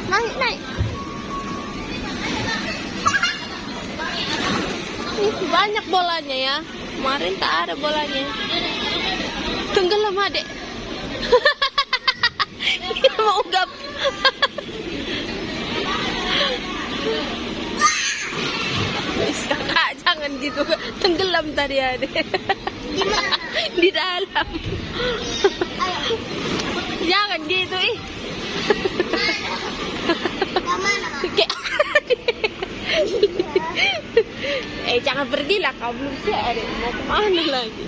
Naik, naik. Banyak bolanya ya. Kemarin tak ada bolanya. Tenggelam adek. Mau gap. Kakak jangan gitu. Tenggelam tadi adek. Di mana? Di dalam. Ayo. Jangan gitu ih. Ke mana? Jangan pergilah, kau belum siap. Mau kemana lagi?